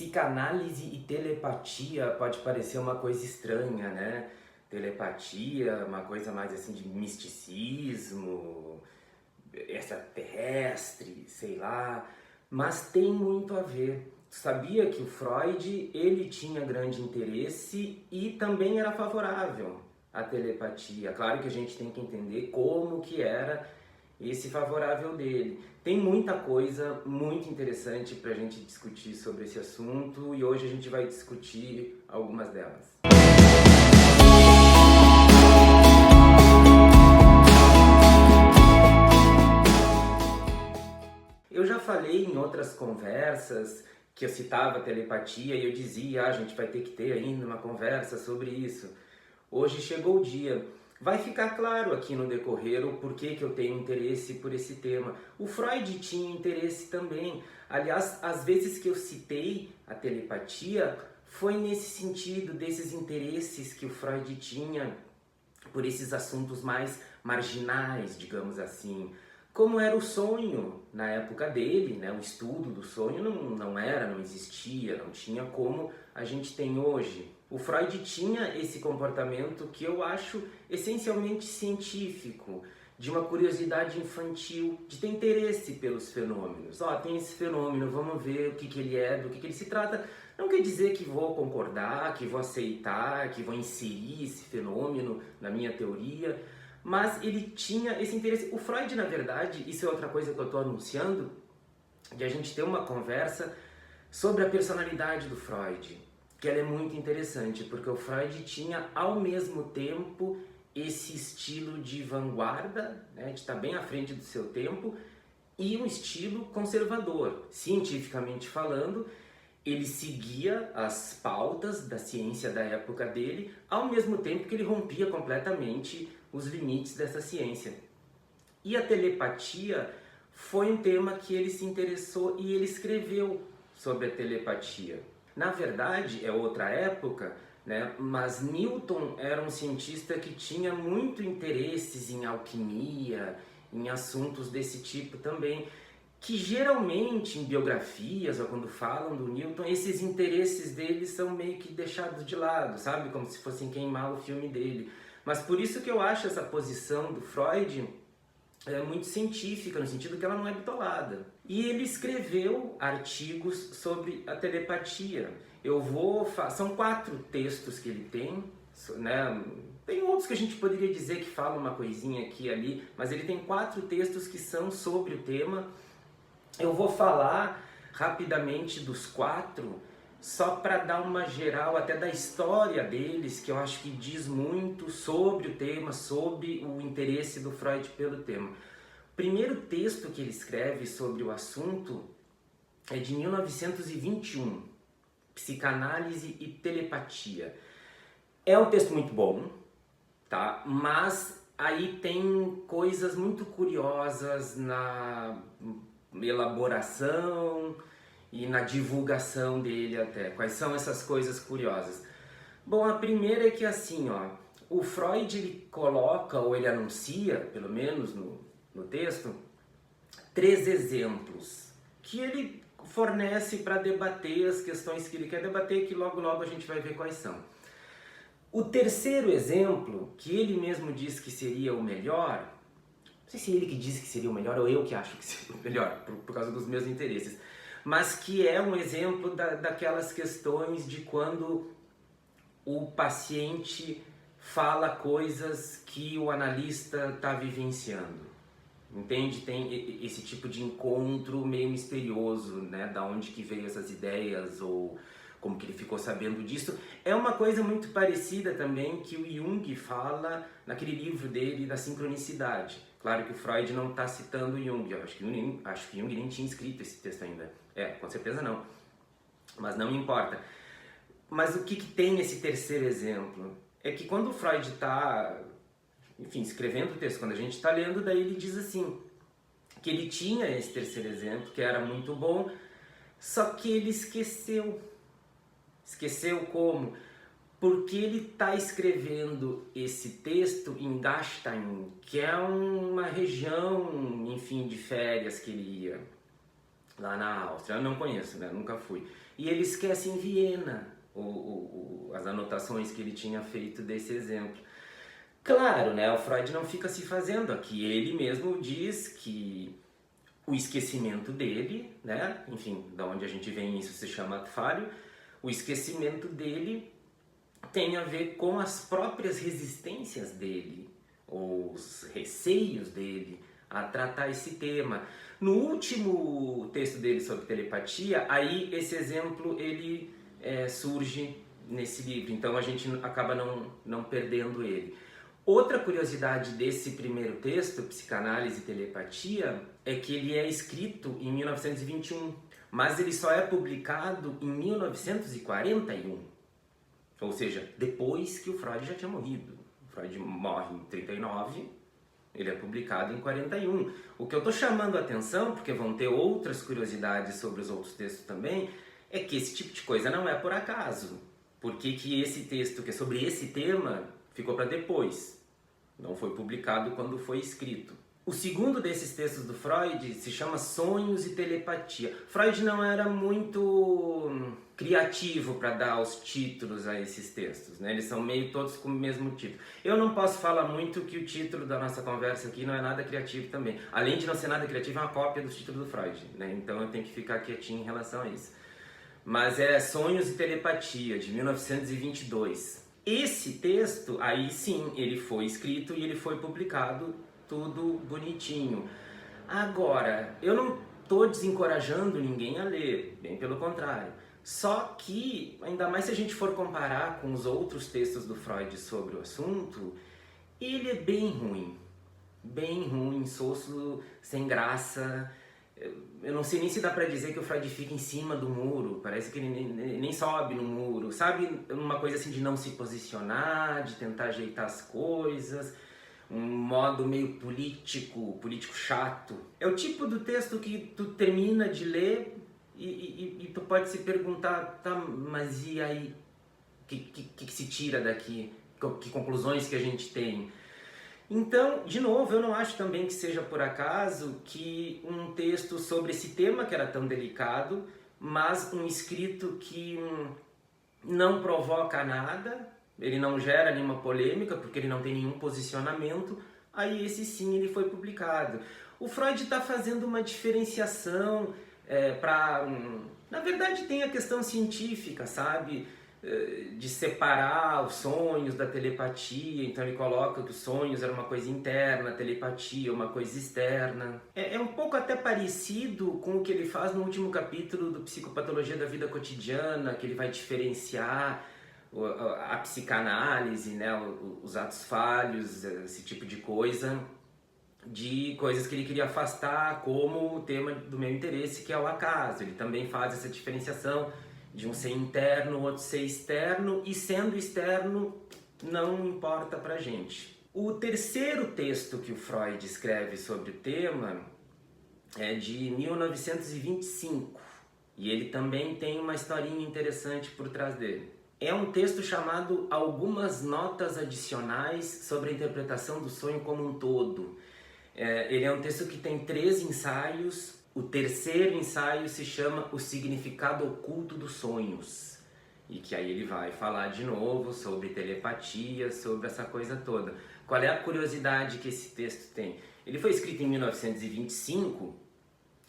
Psicanálise e telepatia pode parecer uma coisa estranha, né? Telepatia, uma coisa mais assim de misticismo, extraterrestre, sei lá, mas tem muito a ver. Tu sabia que o Freud, ele tinha grande interesse e também era favorável à telepatia. Claro que a gente tem que entender como que era esse favorável dele. Tem muita coisa muito interessante para a gente discutir sobre esse assunto e hoje a gente vai discutir algumas delas. Eu já falei em outras conversas que eu citava a telepatia e eu dizia, a gente vai ter que ter ainda uma conversa sobre isso. Hoje chegou o dia. Vai ficar claro aqui no decorrer o porquê que eu tenho interesse por esse tema. O Freud tinha interesse também. Aliás, às vezes que eu citei a telepatia, foi nesse sentido, desses interesses que o Freud tinha por esses assuntos mais marginais, digamos assim. Como era o sonho na época dele, né? O estudo do sonho não existia, não tinha como a gente tem hoje. O Freud tinha esse comportamento que eu acho essencialmente científico, de uma curiosidade infantil, de ter interesse pelos fenômenos. Tem esse fenômeno, vamos ver o que ele é, do que ele se trata. Não quer dizer que vou concordar, que vou aceitar, que vou inserir esse fenômeno na minha teoria, mas ele tinha esse interesse. O Freud, na verdade, isso é outra coisa que eu estou anunciando, de a gente ter uma conversa sobre a personalidade do Freud, que ela é muito interessante, porque o Freud tinha ao mesmo tempo esse estilo de vanguarda, né, de estar bem à frente do seu tempo, e um estilo conservador. Cientificamente falando, ele seguia as pautas da ciência da época dele, ao mesmo tempo que ele rompia completamente os limites dessa ciência. E a telepatia foi um tema que ele se interessou e ele escreveu sobre a telepatia. Na verdade, é outra época, né? Mas Newton era um cientista que tinha muito interesses em alquimia, em assuntos desse tipo também, que geralmente em biografias ou quando falam do Newton, esses interesses dele são meio que deixados de lado, sabe? Como se fossem queimar o filme dele. Mas por isso que eu acho essa posição do Freud muito científica, no sentido que ela não é bitolada. E ele escreveu artigos sobre a telepatia. São 4 textos que ele tem, né? Tem outros que a gente poderia dizer que falam uma coisinha aqui e ali, mas ele tem 4 textos que são sobre o tema. Eu vou falar rapidamente dos 4, só para dar uma geral até da história deles, que eu acho que diz muito sobre o tema, sobre o interesse do Freud pelo tema. O primeiro texto que ele escreve sobre o assunto é de 1921, Psicanálise e Telepatia. É um texto muito bom, tá? Mas aí tem coisas muito curiosas na elaboração e na divulgação dele até. Quais são essas coisas curiosas? Bom, a primeira é que assim, o Freud ele coloca, ou ele anuncia, pelo menos no texto, 3 exemplos que ele fornece para debater as questões que ele quer debater, que logo logo a gente vai ver quais são. O terceiro exemplo, que ele mesmo diz que seria o melhor, não sei se é ele que diz que seria o melhor ou eu que acho que seria o melhor, por causa dos meus interesses, mas que é um exemplo daquelas questões de quando o paciente fala coisas que o analista está vivenciando. Entende? Tem esse tipo de encontro meio misterioso, né? Da onde que veio essas ideias ou como que ele ficou sabendo disso. É uma coisa muito parecida também que o Jung fala naquele livro dele da sincronicidade. Claro que o Freud não está citando Jung, eu acho que Jung nem tinha escrito esse texto ainda. Com certeza não, mas não importa. Mas o que tem esse terceiro exemplo? É que quando o Freud está, escrevendo o texto, quando a gente está lendo, daí ele diz assim, que ele tinha esse terceiro exemplo, que era muito bom, só que ele esqueceu. Esqueceu como? Porque ele está escrevendo esse texto em Gastein, que é uma região, de férias que ele ia lá na Áustria. Eu não conheço, né? Nunca fui. e ele esquece em Viena as anotações que ele tinha feito desse exemplo. Claro, né, o Freud não fica se fazendo aqui, ele mesmo diz que o esquecimento dele, né, enfim, da onde a gente vem isso se chama falho, o esquecimento dele tem a ver com as próprias resistências dele, ou os receios dele a tratar esse tema. No último texto dele sobre telepatia, aí esse exemplo ele surge nesse livro, então a gente acaba não perdendo ele. Outra curiosidade desse primeiro texto, Psicanálise e Telepatia, é que ele é escrito em 1921, mas ele só é publicado em 1941, ou seja, depois que o Freud já tinha morrido. O Freud morre em 39, ele é publicado em 41. O que eu estou chamando a atenção, porque vão ter outras curiosidades sobre os outros textos também, é que esse tipo de coisa não é por acaso. Por que esse texto, que é sobre esse tema, ficou para depois? Não foi publicado quando foi escrito. O segundo desses textos do Freud se chama Sonhos e Telepatia. Freud não era muito criativo para dar os títulos a esses textos, né? Eles são meio todos com o mesmo título. Eu não posso falar muito que o título da nossa conversa aqui não é nada criativo também. Além de não ser nada criativo, é uma cópia dos títulos do Freud, né? Então eu tenho que ficar quietinho em relação a isso. Mas é Sonhos e Telepatia, de 1922. Esse texto, aí sim, ele foi escrito e ele foi publicado tudo bonitinho. Agora, eu não estou desencorajando ninguém a ler, bem pelo contrário. Só que, ainda mais se a gente for comparar com os outros textos do Freud sobre o assunto, ele é bem ruim, soço, sem graça. Eu não sei nem se dá pra dizer que o Freud fica em cima do muro, parece que ele nem sobe no muro, sabe? Uma coisa assim de não se posicionar, de tentar ajeitar as coisas, um modo meio político chato. É o tipo do texto que tu termina de ler e tu pode se perguntar, tá, mas e aí? O que se tira daqui? Que conclusões que a gente tem? Então, de novo, eu não acho também que seja por acaso que um texto sobre esse tema que era tão delicado, mas um escrito que não provoca nada, ele não gera nenhuma polêmica, porque ele não tem nenhum posicionamento, aí esse sim ele foi publicado. O Freud está fazendo uma diferenciação na verdade tem a questão científica, sabe? De separar os sonhos da telepatia, então ele coloca que os sonhos eram uma coisa interna, a telepatia uma coisa externa. É um pouco até parecido com o que ele faz no último capítulo do Psicopatologia da Vida Cotidiana, que ele vai diferenciar a psicanálise, né, os atos falhos, esse tipo de coisa, de coisas que ele queria afastar, como o tema do meu interesse, que é o acaso. Ele também faz essa diferenciação de um ser interno, outro ser externo, e sendo externo não importa pra gente. O terceiro texto que o Freud escreve sobre o tema é de 1925, e ele também tem uma historinha interessante por trás dele. É um texto chamado Algumas Notas Adicionais sobre a Interpretação do Sonho como um Todo. Ele é um texto que tem 3 ensaios. O terceiro ensaio se chama O Significado Oculto dos Sonhos, e que aí ele vai falar de novo sobre telepatia, sobre essa coisa toda. Qual é a curiosidade que esse texto tem? Ele foi escrito em 1925,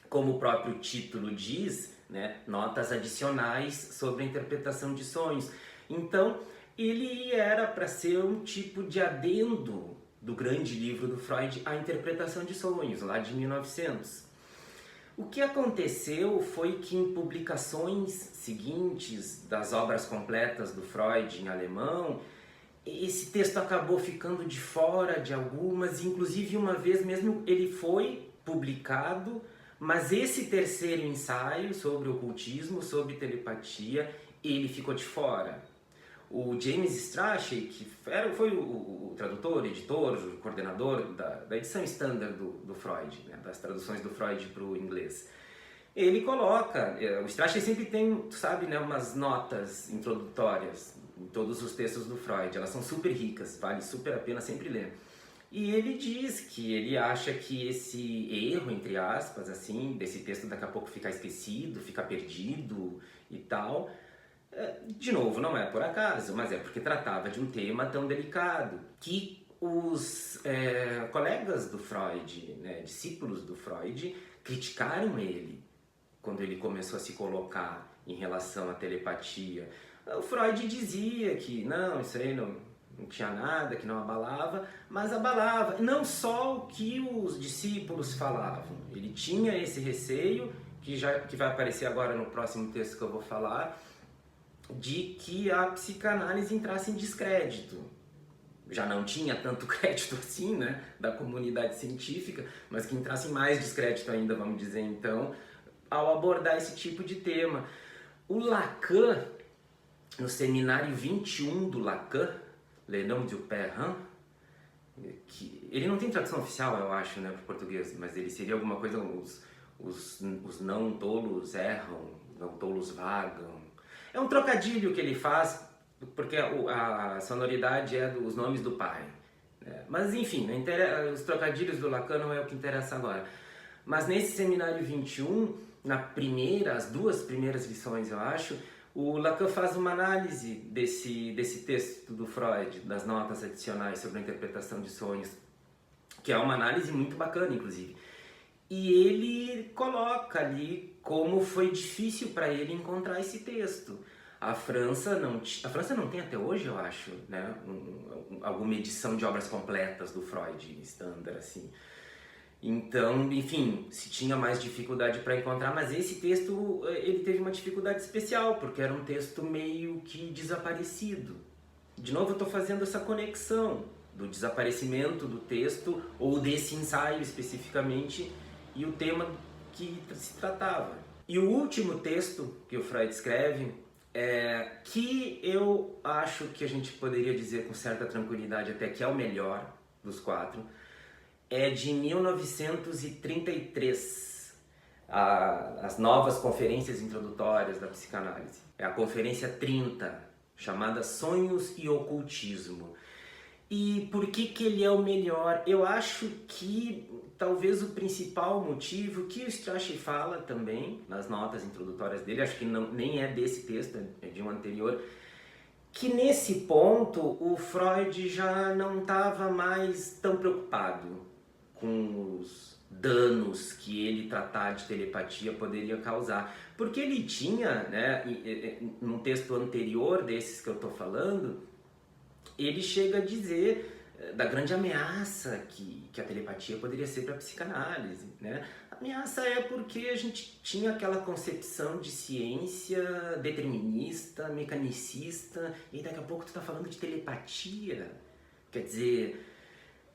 como o próprio título diz, né, notas adicionais sobre a interpretação de sonhos. Então, ele era para ser um tipo de adendo do grande livro do Freud, A Interpretação de Sonhos, lá de 1900. O que aconteceu foi que em publicações seguintes das obras completas do Freud em alemão, esse texto acabou ficando de fora de algumas, inclusive uma vez mesmo ele foi publicado, mas esse terceiro ensaio sobre ocultismo, sobre telepatia, ele ficou de fora. O James Strachey, que foi o tradutor, editor, o coordenador da edição standard do Freud, né, das traduções do Freud para o inglês, ele coloca, o Strachey sempre tem, tu sabe, né, umas notas introdutórias em todos os textos do Freud, elas são super ricas, vale super a pena sempre ler. E ele diz que ele acha que esse erro, entre aspas, assim, desse texto daqui a pouco ficar esquecido, ficar perdido e tal. De novo, não é por acaso, mas é porque tratava de um tema tão delicado que os colegas do Freud, né, discípulos do Freud, criticaram ele quando ele começou a se colocar em relação à telepatia. O Freud dizia que não, isso aí não tinha nada, que não abalava, mas abalava. Não só o que os discípulos falavam. Ele tinha esse receio, que vai aparecer agora no próximo texto que eu vou falar, de que a psicanálise entrasse em descrédito. Já não tinha tanto crédito assim, né, da comunidade científica, mas que entrasse em mais descrédito ainda, vamos dizer então, ao abordar esse tipo de tema. O Lacan, no seminário 21 do Lacan, Le Nom du Père, que ele não tem tradução oficial, eu acho, né, para o português, mas ele seria alguma coisa, os não tolos erram, não tolos vagam. É um trocadilho que ele faz, porque a sonoridade é dos nomes do pai. Né? Mas enfim, os trocadilhos do Lacan não é o que interessa agora. Mas nesse seminário 21, as duas primeiras lições, eu acho, o Lacan faz uma análise desse texto do Freud, das notas adicionais sobre a interpretação de sonhos, que é uma análise muito bacana, inclusive. E ele coloca ali como foi difícil para ele encontrar esse texto. A França não tem até hoje, eu acho, né, alguma edição de obras completas do Freud, standard, assim. Então, enfim, se tinha mais dificuldade para encontrar, mas esse texto ele teve uma dificuldade especial, porque era um texto meio que desaparecido. De novo, eu estou fazendo essa conexão do desaparecimento do texto, ou desse ensaio especificamente, e o tema que se tratava. E o último texto que o Freud escreve, que eu acho que a gente poderia dizer com certa tranquilidade até que é o melhor dos quatro, é de 1933, as novas conferências introdutórias da psicanálise. É a conferência 30, chamada Sonhos e Ocultismo. E por que ele é o melhor? Eu acho que talvez o principal motivo, que o Strachey fala também nas notas introdutórias dele, acho que nem é desse texto, é de um anterior, que nesse ponto o Freud já não estava mais tão preocupado com os danos que ele tratar de telepatia poderia causar. Porque ele tinha, né, num texto anterior desses que eu estou falando, ele chega a dizer da grande ameaça que a telepatia poderia ser para a psicanálise, né? A ameaça é porque a gente tinha aquela concepção de ciência determinista, mecanicista, e daqui a pouco tu está falando de telepatia. Quer dizer,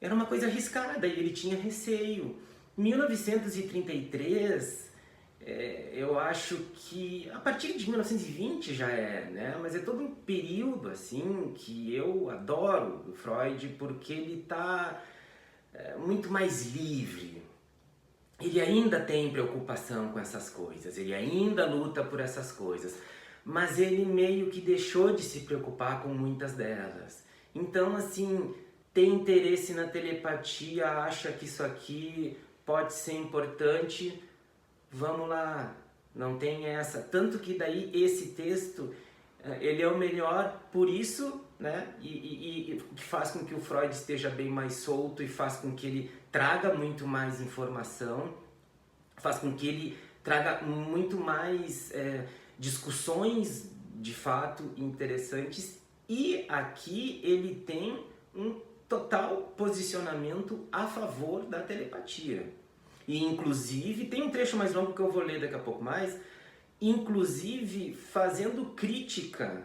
era uma coisa arriscada e ele tinha receio. 1933, eu acho que a partir de 1920 já né? Mas é todo um período assim que eu adoro do Freud, porque ele está muito mais livre. Ele ainda tem preocupação com essas coisas, ele ainda luta por essas coisas, mas ele meio que deixou de se preocupar com muitas delas. Então, assim, tem interesse na telepatia, acha que isso aqui pode ser importante, vamos lá, não tem essa. Tanto que daí esse texto, ele é o melhor por isso, né? E faz com que o Freud esteja bem mais solto e faz com que ele traga muito mais informação, faz com que ele traga muito mais discussões de fato interessantes, e aqui ele tem um total posicionamento a favor da telepatia. E inclusive, tem um trecho mais longo que eu vou ler daqui a pouco mais, inclusive fazendo crítica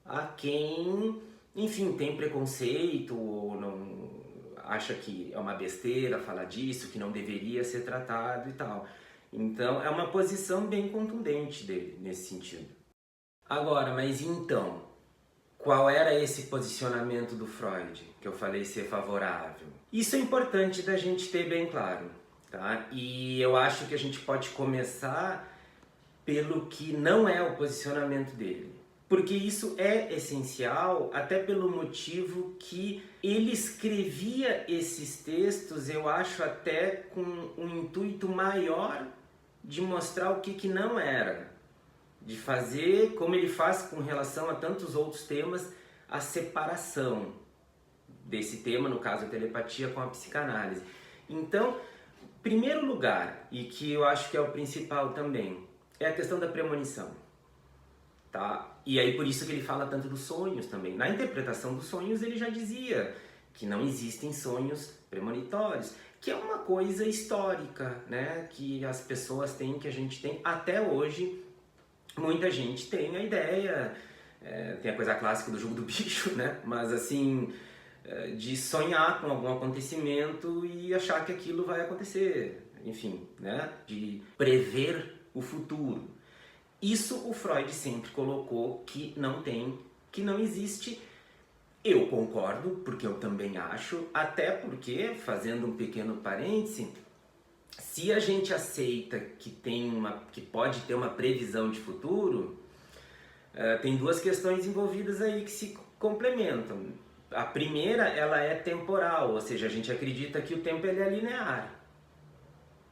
a quem, enfim, tem preconceito ou não acha que é uma besteira falar disso, que não deveria ser tratado e tal. Então, é uma posição bem contundente dele nesse sentido. Agora, mas então, qual era esse posicionamento do Freud, que eu falei ser favorável? Isso é importante da gente ter bem claro, tá? E eu acho que a gente pode começar pelo que não é o posicionamento dele. Porque isso é essencial, até pelo motivo que ele escrevia esses textos, eu acho até com um intuito maior de mostrar o que não era. de fazer, como ele faz com relação a tantos outros temas, a separação desse tema, no caso a telepatia, com a psicanálise. Então, primeiro lugar, e que eu acho que é o principal também, é a questão da premonição. Tá? E aí por isso que ele fala tanto dos sonhos também. Na interpretação dos sonhos ele já dizia que não existem sonhos premonitórios, que é uma coisa histórica, né? Que as pessoas têm, que a gente tem até hoje. Muita gente tem a ideia, tem a coisa clássica do jogo do bicho, né? Mas assim, de sonhar com algum acontecimento e achar que aquilo vai acontecer, enfim, né? De prever o futuro. Isso o Freud sempre colocou que não tem, que não existe. Eu concordo, porque eu também acho, até porque, fazendo um pequeno parêntese, se a gente aceita que pode ter uma previsão de futuro, tem duas questões envolvidas aí que se complementam. A primeira, ela é temporal, ou seja, a gente acredita que o tempo ele é linear,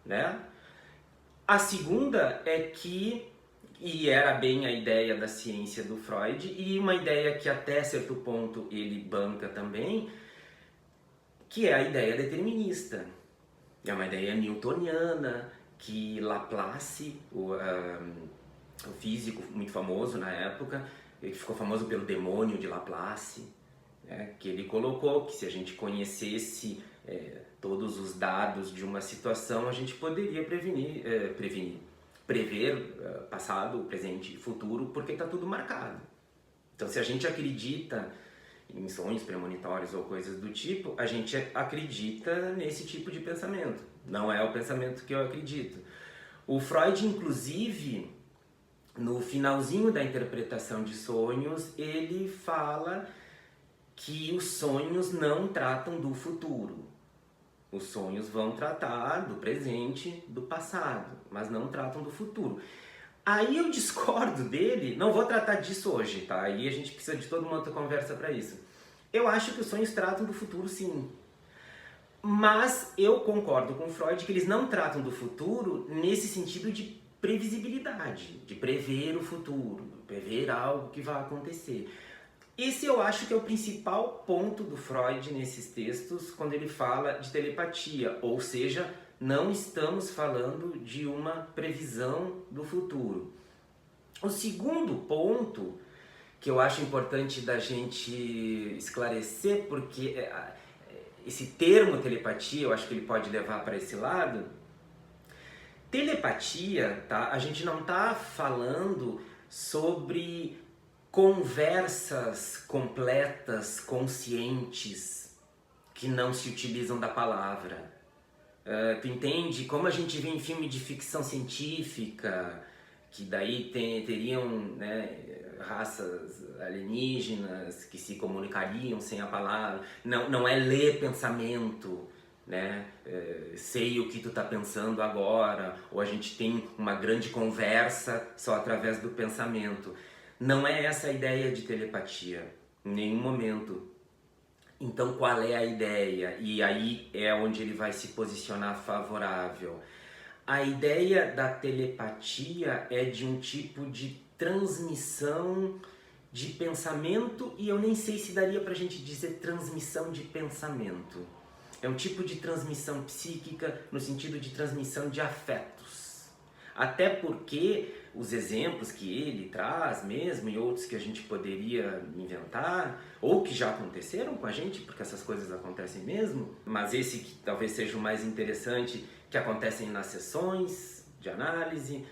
né? A segunda é que, e era bem a ideia da ciência do Freud, e uma ideia que até certo ponto ele banca também, que é a ideia determinista. É uma ideia newtoniana, que Laplace, o físico muito famoso na época, que ficou famoso pelo demônio de Laplace, que ele colocou que se a gente conhecesse todos os dados de uma situação, a gente poderia prever passado, presente e futuro, porque está tudo marcado. Então, se a gente acredita em sonhos premonitórios ou coisas do tipo, a gente acredita nesse tipo de pensamento. Não é o pensamento que eu acredito. O Freud, inclusive, no finalzinho da interpretação de sonhos, ele fala que os sonhos não tratam do futuro. Os sonhos vão tratar do presente, do passado, mas não tratam do futuro. Aí eu discordo dele, não vou tratar disso hoje, tá? Aí a gente precisa de toda uma outra conversa para isso. Eu acho que os sonhos tratam do futuro, sim. Mas eu concordo com Freud que eles não tratam do futuro nesse sentido de previsibilidade, de prever o futuro, prever algo que vai acontecer. Esse eu acho que é o principal ponto do Freud nesses textos quando ele fala de telepatia, ou seja, não estamos falando de uma previsão do futuro. O segundo ponto que eu acho importante da gente esclarecer, porque esse termo telepatia, eu acho que ele pode levar para esse lado. Telepatia, tá? A gente não está falando sobre conversas completas, conscientes, que não se utilizam da palavra. Tu entende? Como a gente vê em filme de ficção científica, que daí teriam, né, raças alienígenas que se comunicariam sem a palavra. Não é ler pensamento, né? Sei o que tu tá pensando agora, ou a gente tem uma grande conversa só através do pensamento. Não é essa a ideia de telepatia, em nenhum momento. Então qual é a ideia? E aí é onde ele vai se posicionar favorável. A ideia da telepatia é de um tipo de transmissão de pensamento, e eu nem sei se daria pra gente dizer transmissão de pensamento. É um tipo de transmissão psíquica no sentido de transmissão de afetos. Até porque os exemplos que ele traz mesmo, e outros que a gente poderia inventar, ou que já aconteceram com a gente, porque essas coisas acontecem mesmo, mas esse que talvez seja o mais interessante, que acontecem nas sessões de análise,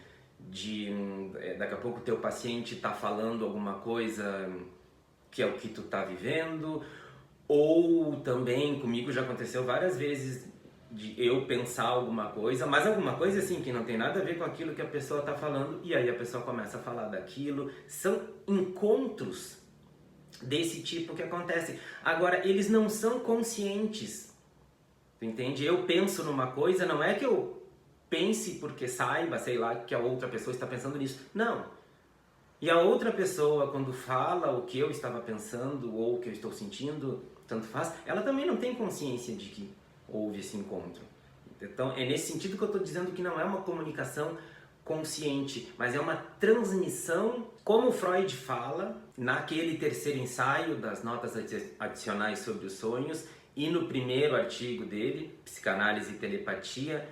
daqui a pouco o teu paciente está falando alguma coisa que é o que tu está vivendo, ou também comigo já aconteceu várias vezes de eu pensar alguma coisa, mas alguma coisa assim que não tem nada a ver com aquilo que a pessoa está falando, e aí a pessoa começa a falar daquilo. São encontros desse tipo que acontecem. Agora, eles não são conscientes, tu entende? Eu penso numa coisa, não é que eu pense porque saiba, sei lá, que a outra pessoa está pensando nisso. Não. E a outra pessoa, quando fala o que eu estava pensando ou o que eu estou sentindo, tanto faz, ela também não tem consciência de que houve esse encontro. Então, é nesse sentido que eu estou dizendo que não é uma comunicação consciente, mas é uma transmissão, como Freud fala, naquele terceiro ensaio das notas adicionais sobre os sonhos e no primeiro artigo dele, Psicanálise e Telepatia,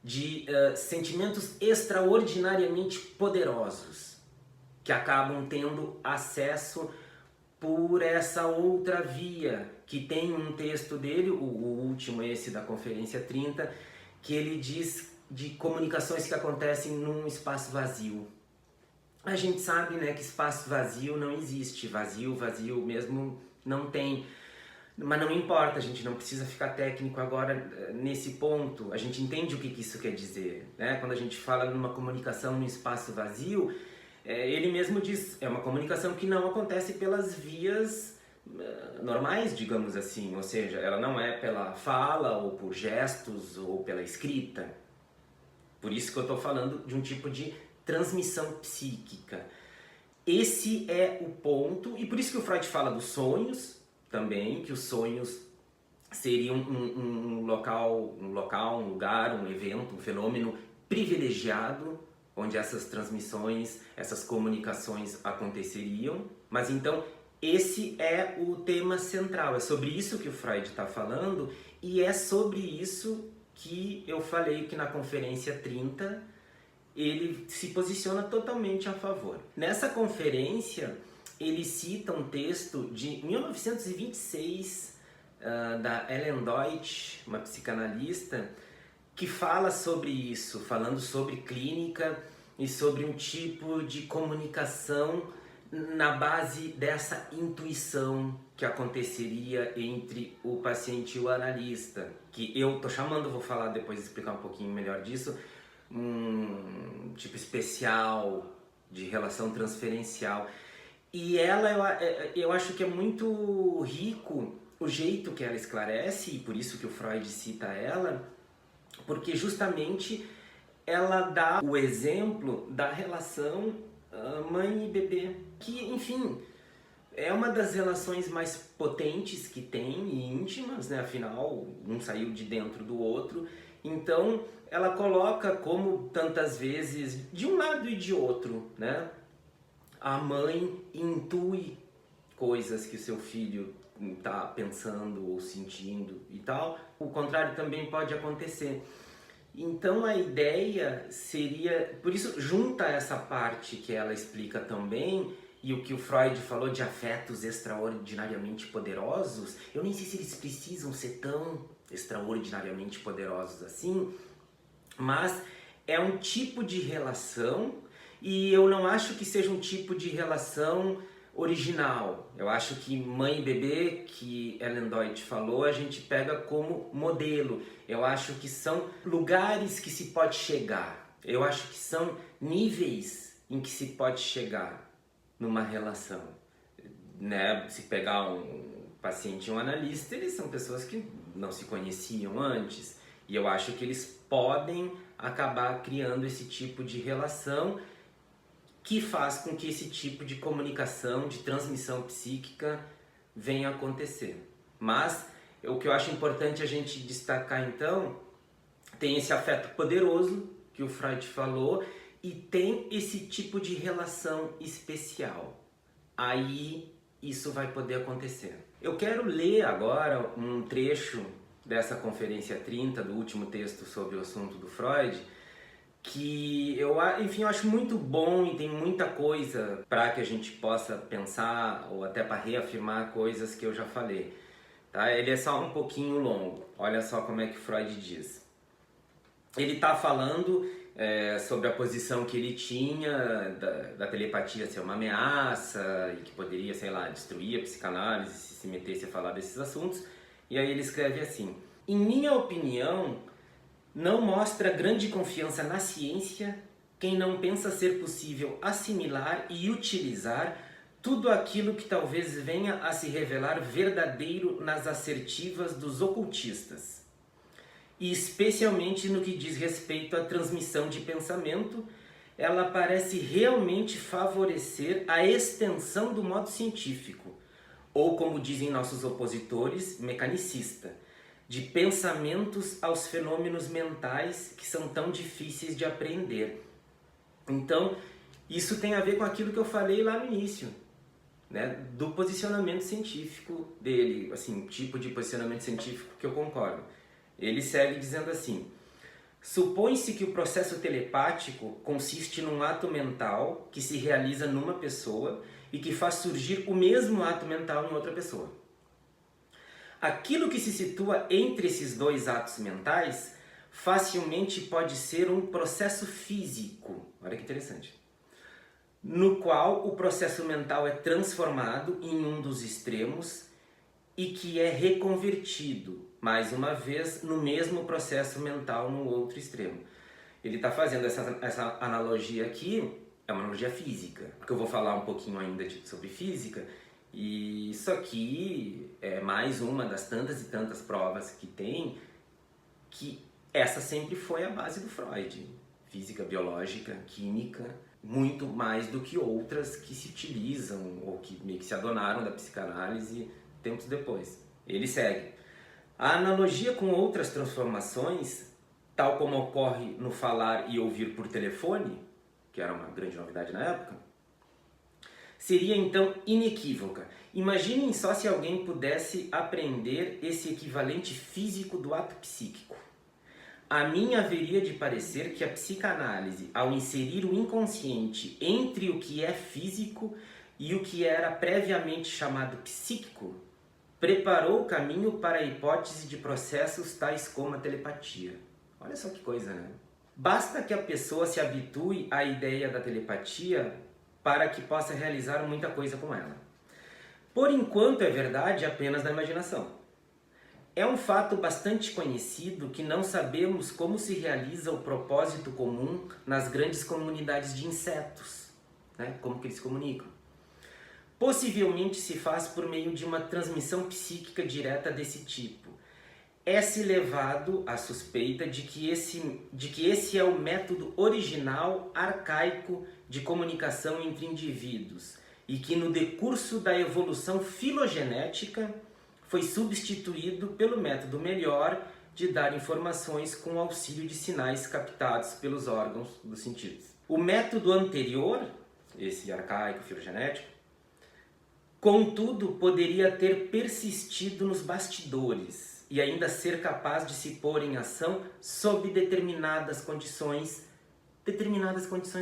de sentimentos extraordinariamente poderosos que acabam tendo acesso por essa outra via, que tem um texto dele, o último, esse da Conferência 30, que ele diz de comunicações que acontecem num espaço vazio. A gente sabe, né, que espaço vazio não existe, vazio mesmo não tem. Mas não importa, a gente não precisa ficar técnico agora nesse ponto. A gente entende o que isso quer dizer, né? Quando a gente fala numa comunicação num espaço vazio, ele mesmo diz, é uma comunicação que não acontece pelas vias normais, digamos assim, ou seja, ela não é pela fala ou por gestos ou pela escrita. Por isso que eu estou falando de um tipo de transmissão psíquica. Esse é o ponto, e por isso que o Freud fala dos sonhos também, que os sonhos seriam um local, um lugar, um evento, um fenômeno privilegiado, onde essas transmissões, essas comunicações aconteceriam. Mas então, esse é o tema central, é sobre isso que o Freud está falando, e é sobre isso que eu falei que na Conferência 30 ele se posiciona totalmente a favor. Nessa conferência, ele cita um texto de 1926 da Ellen Deutsch, uma psicanalista, que fala sobre isso, falando sobre clínica e sobre um tipo de comunicação na base dessa intuição que aconteceria entre o paciente e o analista, que eu tô chamando, vou falar depois, explicar um pouquinho melhor disso, um tipo especial de relação transferencial. E ela, eu acho que é muito rico o jeito que ela esclarece, e por isso que o Freud cita ela, porque justamente ela dá o exemplo da relação mãe e bebê, que, enfim, é uma das relações mais potentes que tem e íntimas, né? Afinal, um saiu de dentro do outro. Então, ela coloca, como tantas vezes, de um lado e de outro, né? A mãe intui coisas que o seu filho está pensando ou sentindo e tal. O contrário também pode acontecer. Então a ideia seria, por isso junta essa parte que ela explica também, e o que o Freud falou de afetos extraordinariamente poderosos, eu nem sei se eles precisam ser tão extraordinariamente poderosos assim, mas é um tipo de relação, e eu não acho que seja um tipo de relação original. Eu acho que mãe e bebê, que Ellen Deutsch falou, a gente pega como modelo. Eu acho que são lugares que se pode chegar. Eu acho que são níveis em que se pode chegar numa relação, né? Se pegar um paciente e um analista, eles são pessoas que não se conheciam antes, e eu acho que eles podem acabar criando esse tipo de relação que faz com que esse tipo de comunicação, de transmissão psíquica venha a acontecer. Mas o que eu acho importante a gente destacar então, tem esse afeto poderoso que o Freud falou e tem esse tipo de relação especial. Aí isso vai poder acontecer. Eu quero ler agora um trecho dessa Conferência 30, do último texto sobre o assunto do Freud, que eu acho muito bom e tem muita coisa para que a gente possa pensar ou até para reafirmar coisas que eu já falei. Tá? Ele é só um pouquinho longo, olha só como é que Freud diz. Ele está falando sobre a posição que ele tinha da telepatia ser uma ameaça e que poderia, sei lá, destruir a psicanálise se metesse a falar desses assuntos. E aí ele escreve assim: em minha opinião, não mostra grande confiança na ciência quem não pensa ser possível assimilar e utilizar tudo aquilo que talvez venha a se revelar verdadeiro nas assertivas dos ocultistas, e especialmente no que diz respeito à transmissão de pensamento. Ela parece realmente favorecer a extensão do modo científico, ou como dizem nossos opositores, mecanicista, de pensamentos aos fenômenos mentais que são tão difíceis de apreender. Então, isso tem a ver com aquilo que eu falei lá no início, né, do posicionamento científico dele, assim, tipo de posicionamento científico que eu concordo. Ele segue dizendo assim: supõe-se que o processo telepático consiste num ato mental que se realiza numa pessoa e que faz surgir o mesmo ato mental em outra pessoa. Aquilo que se situa entre esses dois atos mentais facilmente pode ser um processo físico. Olha que interessante. No qual o processo mental é transformado em um dos extremos e que é reconvertido, mais uma vez, no mesmo processo mental no outro extremo. Ele está fazendo essa analogia aqui, é uma analogia física, porque eu vou falar um pouquinho ainda sobre física, e isso aqui é mais uma das tantas e tantas provas que tem, que essa sempre foi a base do Freud. Física biológica, química, muito mais do que outras que se utilizam ou que meio que se adonaram da psicanálise tempos depois. Ele segue: a analogia com outras transformações, tal como ocorre no falar e ouvir por telefone, que era uma grande novidade na época, seria então inequívoca. Imaginem só se alguém pudesse aprender esse equivalente físico do ato psíquico. A mim haveria de parecer que a psicanálise, ao inserir o inconsciente entre o que é físico e o que era previamente chamado psíquico, preparou o caminho para a hipótese de processos tais como a telepatia. Olha só que coisa, né? Basta que a pessoa se habitue à ideia da telepatia para que possa realizar muita coisa com ela. Por enquanto é verdade apenas na imaginação. É um fato bastante conhecido que não sabemos como se realiza o propósito comum nas grandes comunidades de insetos, né? Como que eles se comunicam. Possivelmente se faz por meio de uma transmissão psíquica direta desse tipo. É-se levado à suspeita de que esse é o método original, arcaico, de comunicação entre indivíduos e que no decurso da evolução filogenética foi substituído pelo método melhor de dar informações com auxílio de sinais captados pelos órgãos dos sentidos. O método anterior, esse arcaico filogenético, contudo, poderia ter persistido nos bastidores e ainda ser capaz de se pôr em ação sob determinadas condições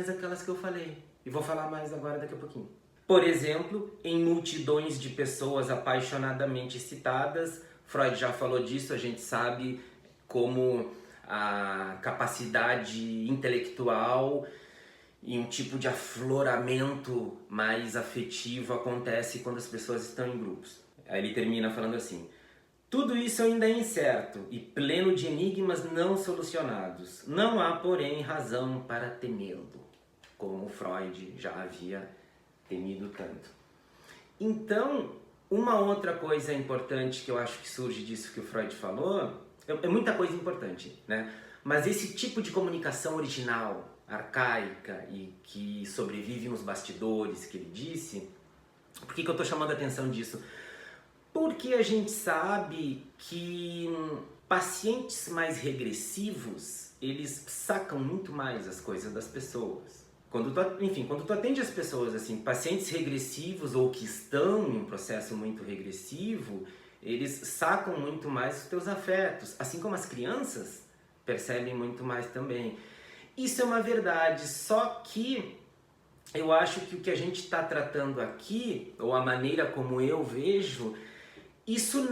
aquelas que eu falei. E vou falar mais agora daqui a pouquinho. Por exemplo, em multidões de pessoas apaixonadamente excitadas, Freud já falou disso, a gente sabe como a capacidade intelectual e um tipo de afloramento mais afetivo acontece quando as pessoas estão em grupos. Aí ele termina falando assim: tudo isso ainda é incerto e pleno de enigmas não solucionados. Não há, porém, razão para temê-lo, como Freud já havia temido tanto. Então, uma outra coisa importante que eu acho que surge disso que o Freud falou, é muita coisa importante, né? Mas esse tipo de comunicação original, arcaica e que sobrevive nos bastidores, que ele disse, por que eu estou chamando a atenção disso? Porque a gente sabe que pacientes mais regressivos, eles sacam muito mais as coisas das pessoas. Quando tu atende as pessoas, assim, pacientes regressivos ou que estão em um processo muito regressivo, eles sacam muito mais os teus afetos, assim como as crianças percebem muito mais também. Isso é uma verdade, só que eu acho que o que a gente está tratando aqui, ou a maneira como eu vejo, isso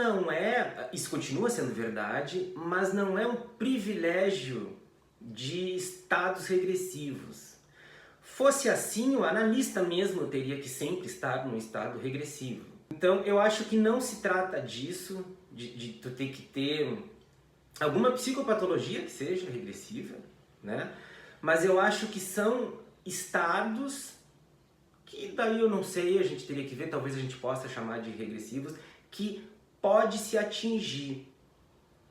continua sendo verdade, mas não é um privilégio de estados regressivos. Fosse assim, o analista mesmo teria que sempre estar num estado regressivo. Então, eu acho que não se trata disso, de tu ter que ter alguma psicopatologia que seja regressiva, né? Mas eu acho que são estados que daí eu não sei, a gente teria que ver, talvez a gente possa chamar de regressivos, que pode se atingir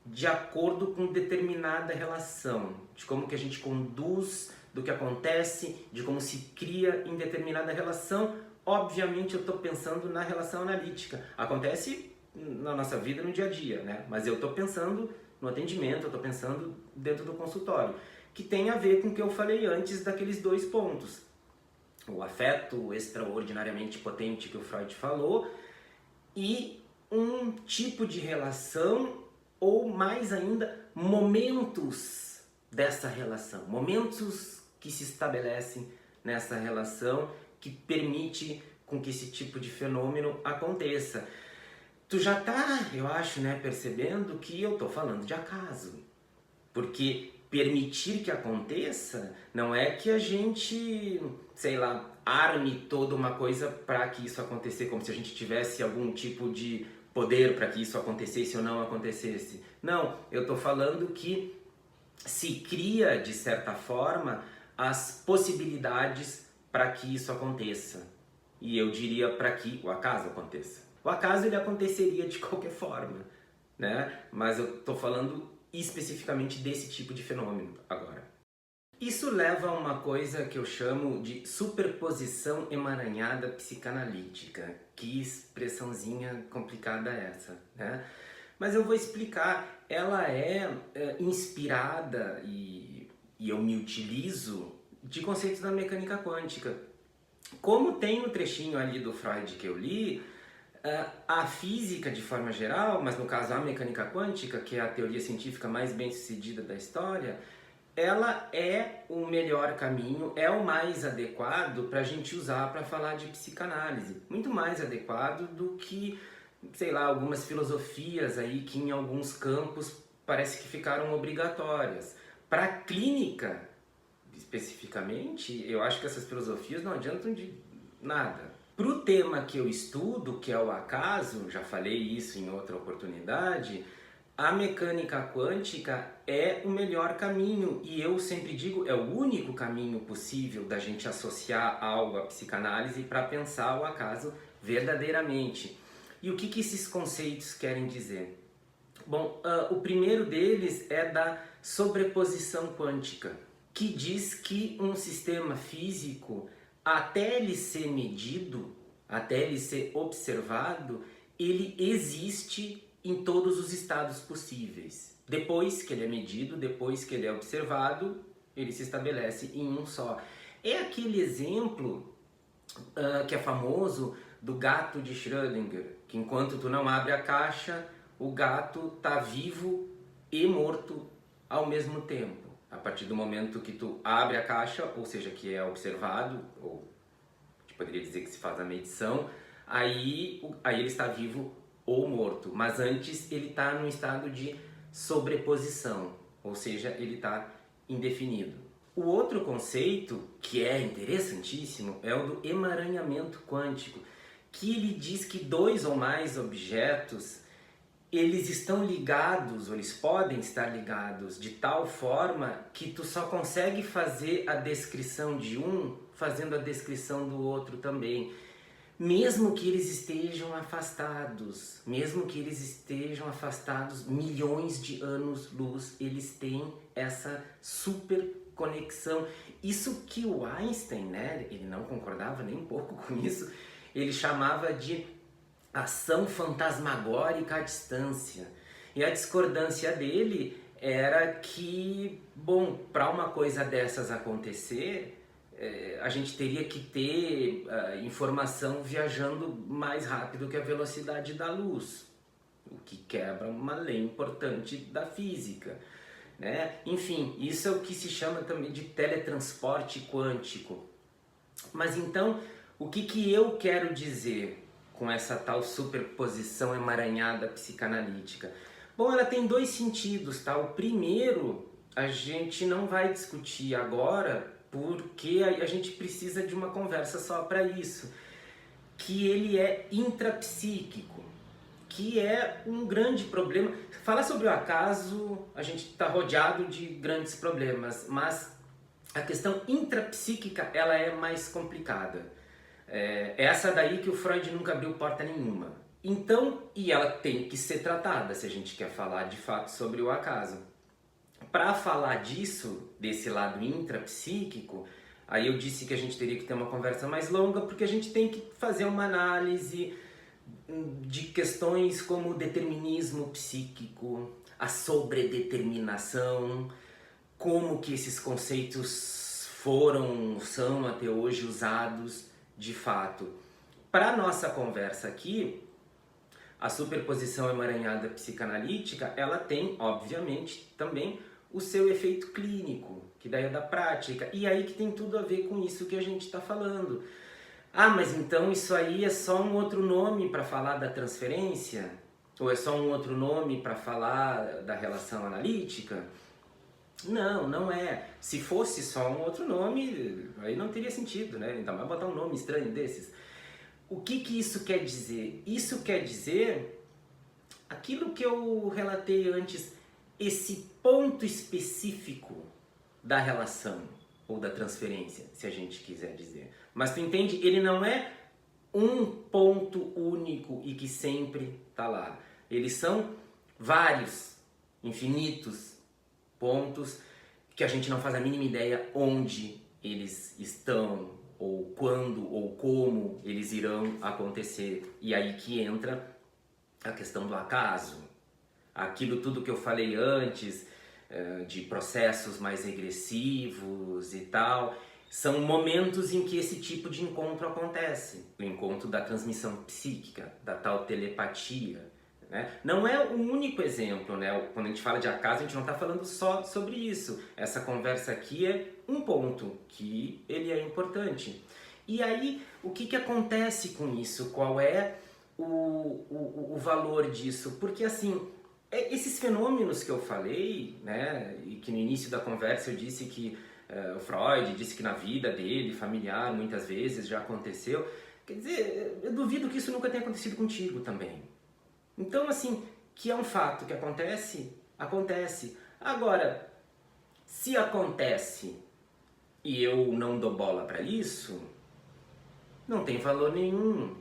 de acordo com determinada relação, de como que a gente conduz, do que acontece, de como se cria em determinada relação. Obviamente eu estou pensando na relação analítica. Acontece na nossa vida, no dia a dia, né? Mas eu estou pensando no atendimento, eu estou pensando dentro do consultório. que tem a ver com o que eu falei antes daqueles dois pontos. O afeto extraordinariamente potente que o Freud falou e um tipo de relação, ou mais ainda, momentos dessa relação, momentos que se estabelecem nessa relação que permite com que esse tipo de fenômeno aconteça. Tu já tá, eu acho, né, percebendo que eu tô falando de acaso, porque permitir que aconteça não é que a gente, sei lá, arme toda uma coisa para que isso acontecer, como se a gente tivesse algum tipo de poder para que isso acontecesse ou não acontecesse. Não, eu tô falando que se cria, de certa forma, as possibilidades para que isso aconteça. E eu diria para que o acaso aconteça. O acaso ele aconteceria de qualquer forma, né? Mas eu estou falando especificamente desse tipo de fenômeno agora. Isso leva a uma coisa que eu chamo de superposição emaranhada psicanalítica. Que expressãozinha complicada é essa, né? Mas eu vou explicar. Ela é inspirada e eu me utilizo de conceitos da mecânica quântica. Como tem um trechinho ali do Freud que eu li, a física de forma geral, mas no caso a mecânica quântica, que é a teoria científica mais bem sucedida da história, ela é o melhor caminho, é o mais adequado para a gente usar para falar de psicanálise. Muito mais adequado do que, sei lá, algumas filosofias aí que em alguns campos parece que ficaram obrigatórias. Para a clínica, especificamente, eu acho que essas filosofias não adiantam de nada. Para o tema que eu estudo, que é o acaso, já falei isso em outra oportunidade, a mecânica quântica é o melhor caminho e eu sempre digo, é o único caminho possível da gente associar algo à psicanálise para pensar o acaso verdadeiramente. E o que esses conceitos querem dizer? Bom, o primeiro deles é da sobreposição quântica, que diz que um sistema físico, até ele ser medido, até ele ser observado, ele existe em todos os estados possíveis. Depois que ele é medido, depois que ele é observado, ele se estabelece em um só. É aquele exemplo que é famoso do gato de Schrödinger, que enquanto tu não abre a caixa, o gato está vivo e morto ao mesmo tempo. A partir do momento que tu abre a caixa, ou seja, que é observado, ou a gente poderia dizer que se faz a medição, aí ele está vivo ou morto. Mas antes ele está num estado de sobreposição, ou seja, ele está indefinido. O outro conceito, que é interessantíssimo, é o do emaranhamento quântico, que ele diz que dois ou mais objetos eles estão ligados, ou eles podem estar ligados de tal forma que tu só consegue fazer a descrição de um fazendo a descrição do outro também. Mesmo que eles estejam afastados, milhões de anos-luz, eles têm essa super conexão. Isso que o Einstein, né, ele não concordava nem um pouco com isso, ele chamava de ação fantasmagórica à distância. E a discordância dele era que, bom, para uma coisa dessas acontecer, a gente teria que ter informação viajando mais rápido que a velocidade da luz, o que quebra uma lei importante da física, né? Enfim, isso é o que se chama também de teletransporte quântico. Mas então, o que eu quero dizer com essa tal superposição emaranhada psicanalítica? Bom, ela tem dois sentidos, tá? O primeiro, a gente não vai discutir agora, porque a gente precisa de uma conversa só para isso, que ele é intrapsíquico, que é um grande problema. Falar sobre o acaso, a gente está rodeado de grandes problemas, mas a questão intrapsíquica, ela é mais complicada. É essa daí que o Freud nunca abriu porta nenhuma. Então, e ela tem que ser tratada se a gente quer falar de fato sobre o acaso. Para falar disso, desse lado intrapsíquico, aí eu disse que a gente teria que ter uma conversa mais longa, porque a gente tem que fazer uma análise de questões como o determinismo psíquico, a sobredeterminação, como que esses conceitos são até hoje usados de fato. Para nossa conversa aqui, a superposição emaranhada psicanalítica, ela tem, obviamente, também o seu efeito clínico, que daí é da prática, e aí que tem tudo a ver com isso que a gente está falando. Ah, mas então isso aí é só um outro nome para falar da transferência? Ou é só um outro nome para falar da relação analítica? Não, não é. Se fosse só um outro nome, aí não teria sentido, né? Ainda mais botar um nome estranho desses. O que que isso quer dizer? Isso quer dizer aquilo que eu relatei antes, esse ponto específico da relação ou da transferência, se a gente quiser dizer. Mas tu entende? Ele não é um ponto único e que sempre está lá. Eles são vários, infinitos pontos que a gente não faz a mínima ideia onde eles estão, ou quando, ou como eles irão acontecer. E aí que entra a questão do acaso. Aquilo tudo que eu falei antes, de processos mais regressivos e tal, são momentos em que esse tipo de encontro acontece. O encontro da transmissão psíquica, da tal telepatia. Né? Não é o único exemplo, né? Quando a gente fala de acaso, a gente não está falando só sobre isso. Essa conversa aqui é um ponto que ele é importante. E aí, o que acontece com isso? Qual é o valor disso? Porque assim, esses fenômenos que eu falei, né? E que no início da conversa eu disse que o Freud disse que na vida dele, familiar, muitas vezes já aconteceu. Quer dizer, eu duvido que isso nunca tenha acontecido contigo também. Então, assim, que é um fato que acontece, acontece. Agora, se acontece e eu não dou bola para isso, não tem valor nenhum.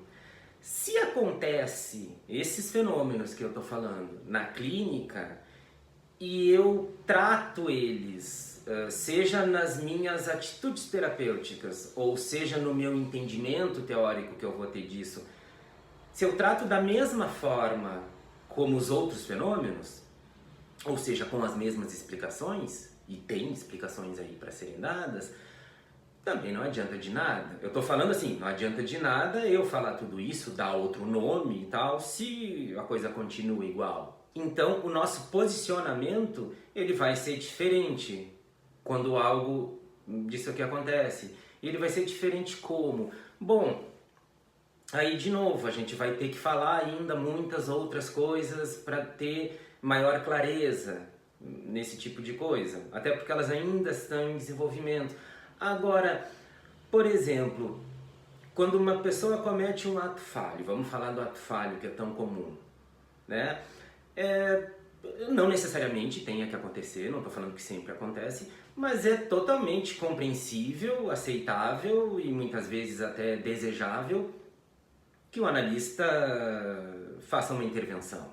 Se acontece esses fenômenos que eu tô falando na clínica e eu trato eles, seja nas minhas atitudes terapêuticas ou seja no meu entendimento teórico que eu vou ter disso, se eu trato da mesma forma como os outros fenômenos, ou seja, com as mesmas explicações, e tem explicações aí para serem dadas, também não adianta de nada. Eu tô falando assim, não adianta de nada eu falar tudo isso, dar outro nome e tal, se a coisa continua igual. Então, o nosso posicionamento, ele vai ser diferente quando algo disso aqui acontece. Ele vai ser diferente como? Bom, aí, de novo, a gente vai ter que falar ainda muitas outras coisas para ter maior clareza nesse tipo de coisa. Até porque elas ainda estão em desenvolvimento. Agora, por exemplo, quando uma pessoa comete um ato falho, vamos falar do ato falho que é tão comum, né? Não necessariamente tenha que acontecer, não estou falando que sempre acontece, mas é totalmente compreensível, aceitável e muitas vezes até desejável que o analista faça uma intervenção.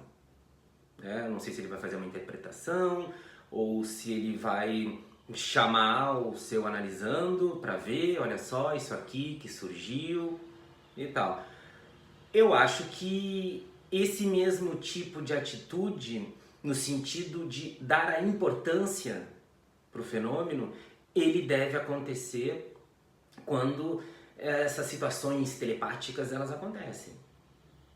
Não sei se ele vai fazer uma interpretação ou se ele vai chamar o seu analisando para ver, olha só, isso aqui que surgiu e tal. Eu acho que esse mesmo tipo de atitude, no sentido de dar a importância para o fenômeno, ele deve acontecer quando essas situações telepáticas elas acontecem.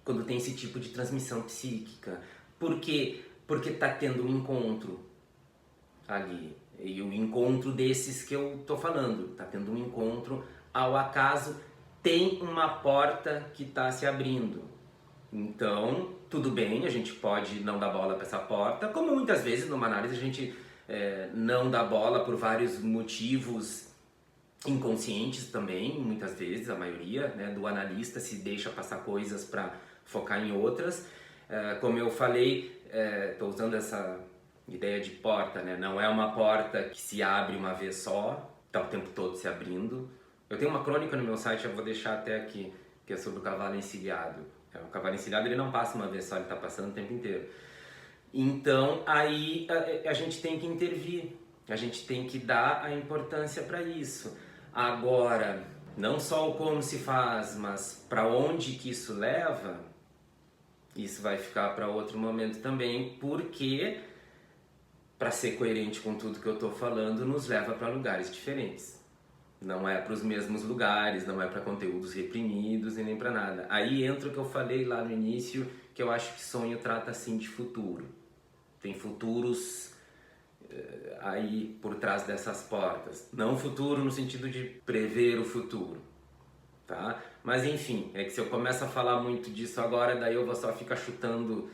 Quando tem esse tipo de transmissão psíquica. Por quê? Porque está tendo um encontro ali. E o encontro desses que eu estou falando. Está tendo um encontro, ao acaso, tem uma porta que está se abrindo. Então, tudo bem, a gente pode não dar bola para essa porta, como muitas vezes numa análise a gente não dá bola por vários motivos inconscientes também, muitas vezes, a maioria, né, do analista se deixa passar coisas para focar em outras. Como eu falei, estou usando essa ideia de porta, né? Não é uma porta que se abre uma vez só, está o tempo todo se abrindo. Eu tenho uma crônica no meu site, eu vou deixar até aqui, que é sobre o cavalo encilhado. O cavalo encilhado ele não passa uma vez só, ele está passando o tempo inteiro. Então aí a gente tem que intervir, a gente tem que dar a importância para isso. Agora, não só o como se faz, mas para onde que isso leva, isso vai ficar para outro momento também, porque para ser coerente com tudo que eu estou falando, nos leva para lugares diferentes. Não é para os mesmos lugares, não é para conteúdos reprimidos e nem para nada. Aí entra o que eu falei lá no início, que eu acho que sonho trata sim de futuro. Tem futuros aí por trás dessas portas. Não futuro no sentido de prever o futuro, tá? Mas enfim, é que se eu começo a falar muito disso agora, daí eu vou só ficar chutando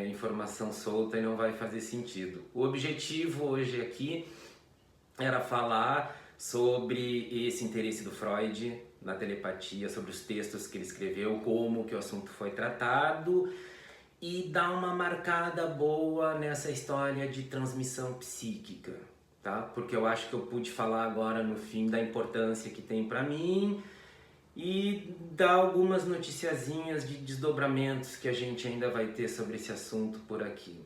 informação solta e não vai fazer sentido. O objetivo hoje aqui era falar sobre esse interesse do Freud na telepatia, sobre os textos que ele escreveu, como que o assunto foi tratado e dar uma marcada boa nessa história de transmissão psíquica, tá? Porque eu acho que eu pude falar agora no fim da importância que tem para mim e dar algumas noticiazinhas de desdobramentos que a gente ainda vai ter sobre esse assunto por aqui.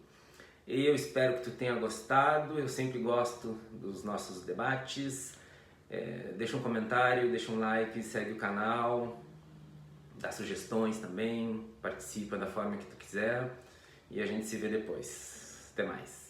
Eu espero que tu tenha gostado, eu sempre gosto dos nossos debates. Deixa um comentário, deixa um like, segue o canal, dá sugestões também, participa da forma que tu quiser e a gente se vê depois. Até mais!